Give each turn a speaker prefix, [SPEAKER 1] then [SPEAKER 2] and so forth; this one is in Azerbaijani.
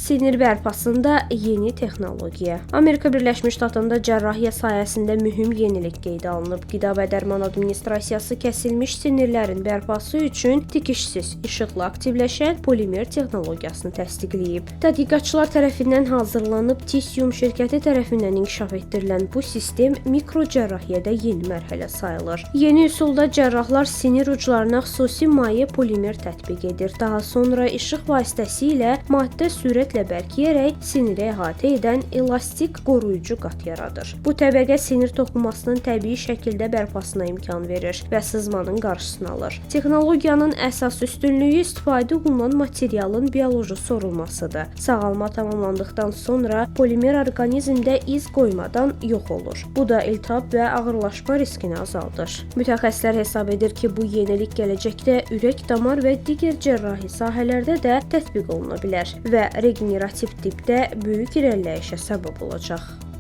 [SPEAKER 1] Sinir bərpasında yeni texnologiya. Amerika Birləşmiş Ştatında cərrahiyyə sayəsində mühüm yenilik qeydə alınıb. Qida və Dərman Administrasiyası kəsilmiş sinirlərin bərpası üçün tikişsiz, işıqla aktivləşən polimer texnologiyasını təsdiqləyib. Tədqiqatçılar tərəfindən hazırlanıb Tisium şirkəti tərəfindən inkişaf etdirilən bu sistem mikrocərrahiyyədə yeni mərhələ sayılır. Yeni üsulda cərrahlar sinir uclarına xüsusi maye polimer tətbiq edir. Daha sonra işıq vasitəsilə maddə sürətlə bərkiyərək siniri əhatə edən elastik qoruyucu qat yaradır. Bu təbəqə sinir toxumasının təbii şəkildə bərpasına imkan verir və sızmanın qarşısını alır. Texnologiyanın əsas üstünlüyü istifadə olunan materialın bioloji sorulmasıdır. Sağalma tamamlandıqdan sonra polimer orqanizmdə iz qoymadan yox olur. Bu da iltihab və ağırlaşma riskini azaldır. Mütəxəssislər hesab edir ki, bu yenilik gələcəkdə ürək, damar və digər cərrahi sahələrdə də tətbiq oluna bilər və regenerativ tipdə böyük irəliləyişə səbəb olacaq.